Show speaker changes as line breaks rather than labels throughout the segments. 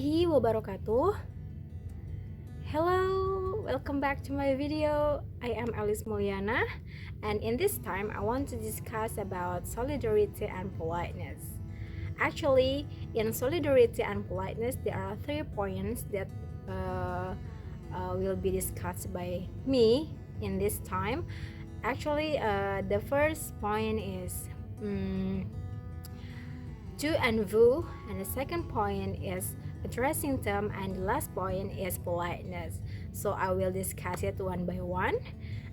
warahmatullahi wabarakatuh. Hello, welcome back to my video. I am Alice Mulyana, and in this time I want to discuss about solidarity and politeness. Actually, in solidarity and politeness, there are 3 points that will be discussed by me in this time. Actually, the first point is to and vous, and the second point is addressing them, and the last point is politeness. So I will discuss it one by one.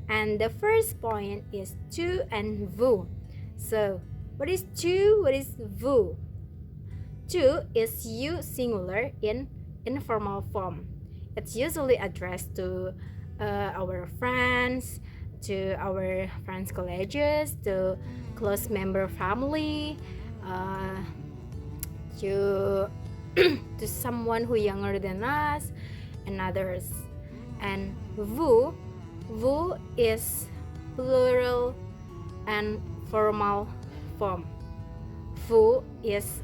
And the first point is to and vous. So what is to, what is vous? To is you singular in informal form. It's usually addressed to our friends, to our friends' colleges, to close member family, to to someone who younger than us and others. And vous is plural and formal form. Vous is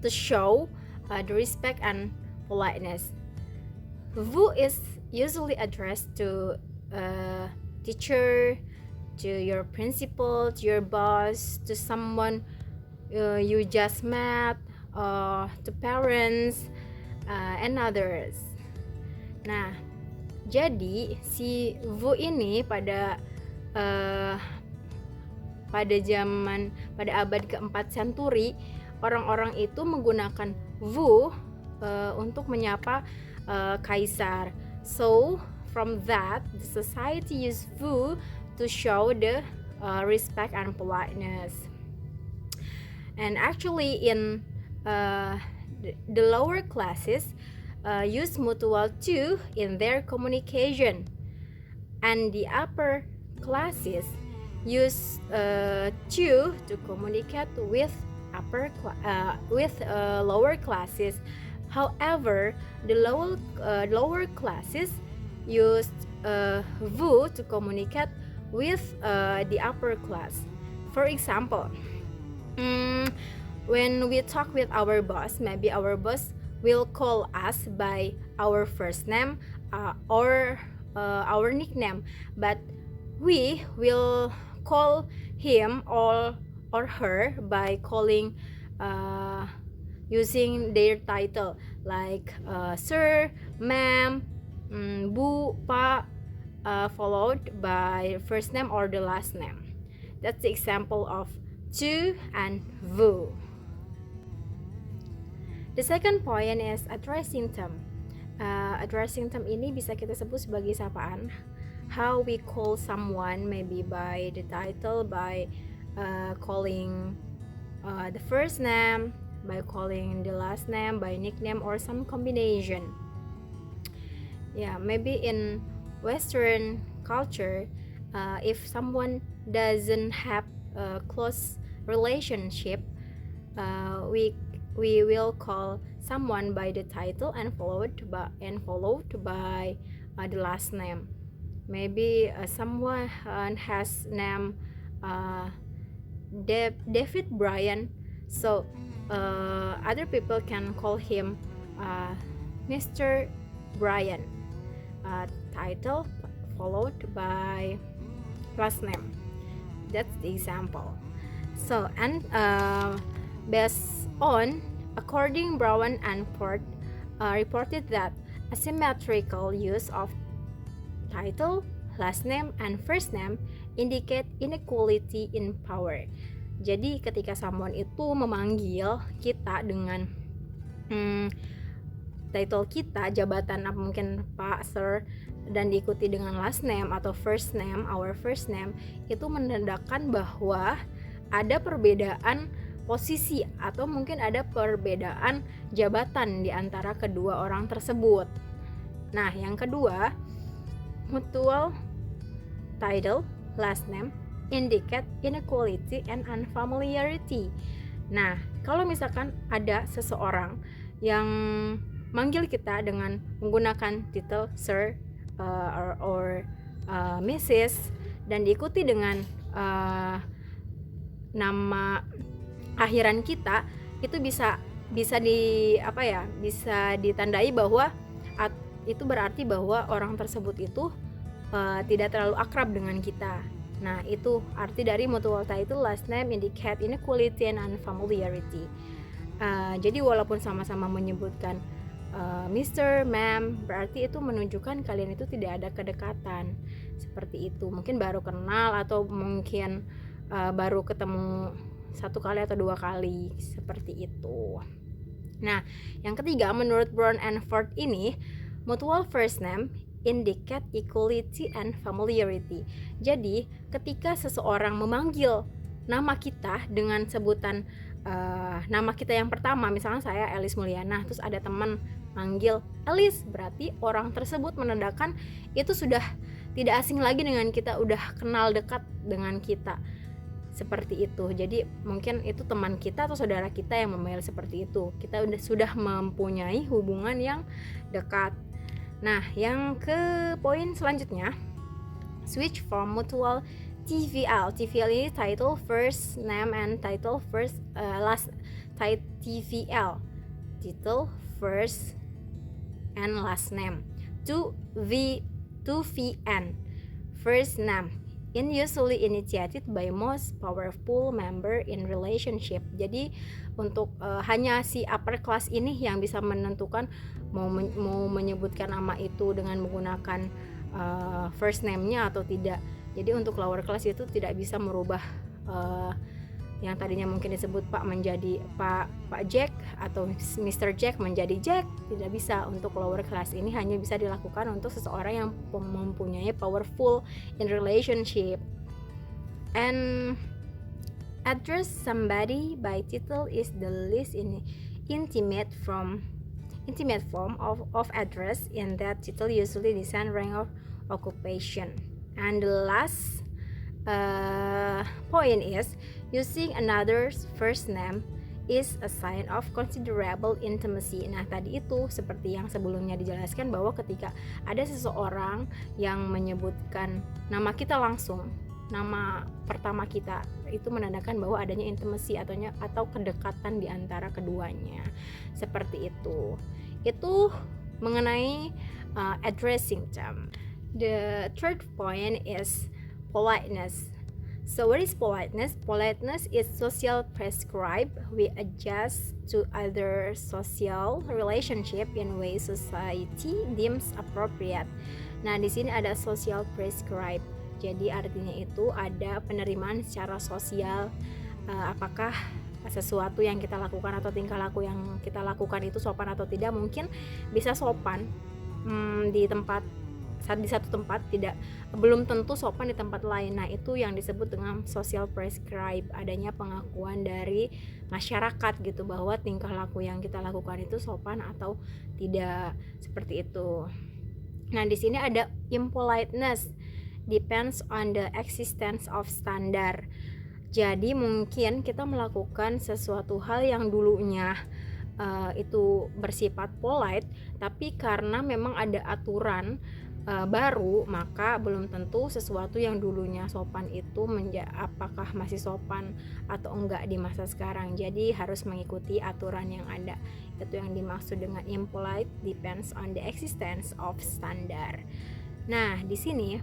to show the respect and politeness. Vous is usually addressed to teacher, to your principal, to your boss, to someone you just met, to parents, and others. Nah, jadi si vous ini pada abad keempat senturi, orang-orang itu menggunakan vous untuk menyapa kaisar. So from that, the society use vous to show the respect and politeness. And actually in the lower classes use mutual to in their communication, and the upper classes use to communicate with lower classes. However, the lower classes use vous to communicate with the upper class. For example, when we talk with our boss, maybe our boss will call us by our first name or our nickname, but we will call him or her by calling using their title, like sir, ma'am, bu, pa, followed by first name or the last name. That's the example of to and vous. The second point is addressing them. Addressing them ini bisa kita sebut sebagai sapaan. How we call someone, maybe by the title, by calling the first name, by calling the last name, by nickname, or some combination. Yeah, maybe in Western culture, if someone doesn't have a close relationship, we will call someone by the title and followed by the last name. Maybe someone has name David Bryan, so other people can call him Mr. Bryan, title followed by last name. That's the example. So, and based on, according Brown and Port reported that asymmetrical use of title, last name, and first name indicate inequality in power. Jadi ketika someone itu memanggil kita dengan title kita, jabatan apa mungkin Pak, Sir, dan diikuti dengan last name atau first name, our first name, itu menandakan bahwa ada perbedaan posisi atau mungkin ada perbedaan jabatan di antara kedua orang tersebut. Nah, yang kedua, mutual title, last name indicate inequality and unfamiliarity. Nah, kalau misalkan ada seseorang yang manggil kita dengan menggunakan titel Sir or Mrs. dan diikuti dengan nama akhiran kita, itu bisa bisa bisa ditandai bahwa itu berarti bahwa orang tersebut itu tidak terlalu akrab dengan kita. Nah, itu arti dari mutual title last name indicate inequality and unfamiliarity. Jadi walaupun sama-sama menyebutkan Mr. Ma'am, berarti itu menunjukkan kalian itu tidak ada kedekatan. Seperti itu. Mungkin baru kenal atau mungkin baru ketemu 1 kali atau 2 kali, seperti itu. Nah, yang ketiga, menurut Brown and Ford ini, mutual first name indicate equality and familiarity. Jadi, ketika seseorang memanggil nama kita dengan sebutan nama kita yang pertama, misalnya saya Elis Mulyana, terus ada teman manggil Elis, berarti orang tersebut menandakan itu sudah tidak asing lagi dengan kita, udah kenal dekat dengan kita. Seperti itu. Jadi mungkin itu teman kita atau saudara kita yang memanggil seperti itu. Kita sudah mempunyai hubungan yang dekat. Nah, yang ke poin selanjutnya, switch from mutual TVL. TVL ini title first name and title first last TVL. Title first and last name to VN. First name usually initiated by most powerful member in relationship. Jadi untuk hanya si upper class ini yang bisa menentukan mau menyebutkan nama itu dengan menggunakan first name-nya atau tidak. Jadi untuk lower class itu tidak bisa merubah yang tadinya mungkin disebut Pak menjadi Pak Jack atau Mr. Jack menjadi Jack. Tidak bisa. Untuk lower class ini hanya bisa dilakukan untuk seseorang yang mempunyai powerful in relationship. And address somebody by title is the least intimate form of address in that title usually descend rank of occupation. And the last point is using another's first name is a sign of considerable intimacy. Nah, tadi itu seperti yang sebelumnya dijelaskan bahwa ketika ada seseorang yang menyebutkan nama kita langsung, nama pertama kita, itu menandakan bahwa adanya intimacy atau kedekatan di antara keduanya. Seperti itu. Itu mengenai addressing them. The third point is politeness. So what is politeness? Politeness is social prescribed. We adjust to other social relationship in ways society deems appropriate. Nah, di sini ada social prescribed. Jadi artinya itu ada penerimaan secara sosial, apakah sesuatu yang kita lakukan atau tingkah laku yang kita lakukan itu sopan atau tidak. Mungkin bisa sopan di satu tempat, belum tentu sopan di tempat lain. Nah, itu yang disebut dengan social prescribe, adanya pengakuan dari masyarakat gitu bahwa tingkah laku yang kita lakukan itu sopan atau tidak, seperti itu. Nah, di sini ada impoliteness, depends on the existence of standard. Jadi mungkin kita melakukan sesuatu hal yang dulunya itu bersifat polite, tapi karena memang ada aturan baru, maka belum tentu sesuatu yang dulunya sopan itu apakah masih sopan atau enggak di masa sekarang. Jadi harus mengikuti aturan yang ada. Itu yang dimaksud dengan impolite, depends on the existence of standard. Nah, di sini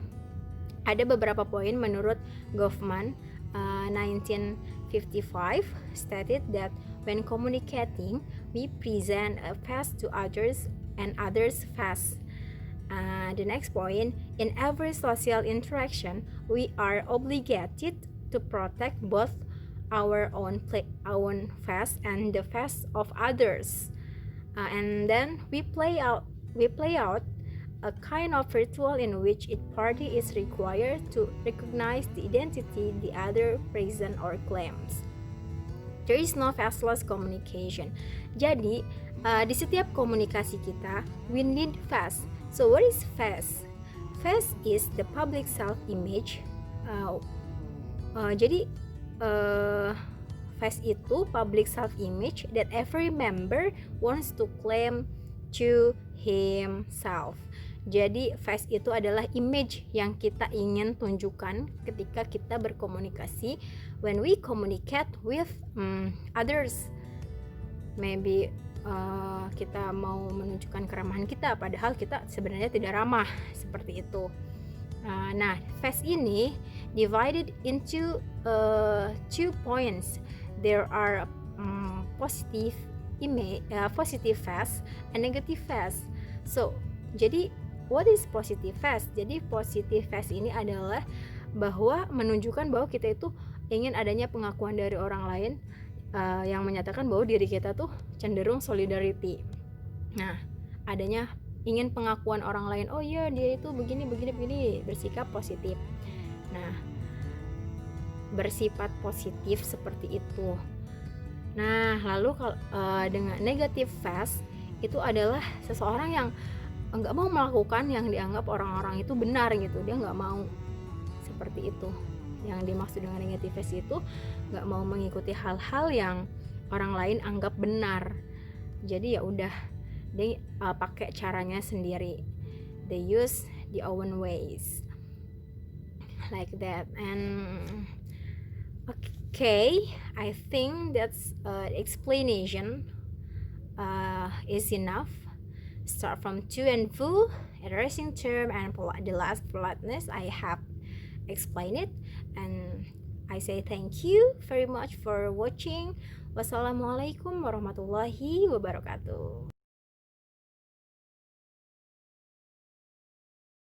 ada beberapa poin menurut Goffman 1955 stated that when communicating we present a face to others and others face. The next point, in every social interaction, we are obligated to protect both our own face and the face of others. And then we play out a kind of ritual in which each party is required to recognize the identity the other presents or claims. There is no faceless communication. Jadi di setiap komunikasi kita, we need face. So what is face? Face is the public self-image. Jadi face itu public self-image that every member wants to claim to himself. Jadi face itu adalah image yang kita ingin tunjukkan ketika kita berkomunikasi. When we communicate with others, maybe kita mau menunjukkan keramahan kita padahal kita sebenarnya tidak ramah, seperti itu. Nah, fast ini divided into 2 points. There are positive fast and negative fast. So, jadi what is positive fast? Jadi positive fast ini adalah bahwa menunjukkan bahwa kita itu ingin adanya pengakuan dari orang lain yang menyatakan bahwa diri kita tuh cenderung solidarity. Nah, adanya ingin pengakuan orang lain, oh iya dia itu begini, bersikap positif. Nah, bersifat positif seperti itu. Nah, lalu dengan negative fast itu adalah seseorang yang nggak mau melakukan yang dianggap orang-orang itu benar gitu, dia nggak mau, seperti itu. Yang dimaksud dengan negative fast itu nggak mau mengikuti hal-hal yang orang lain anggap benar. Jadi ya udah, dia pakai caranya sendiri. They use the own ways like that. And okay, I think that's explanation is enough. Start from to and foo, addressing term, and the last politeness I have explained it. And I say thank you very much for watching. Wassalamualaikum warahmatullahi wabarakatuh.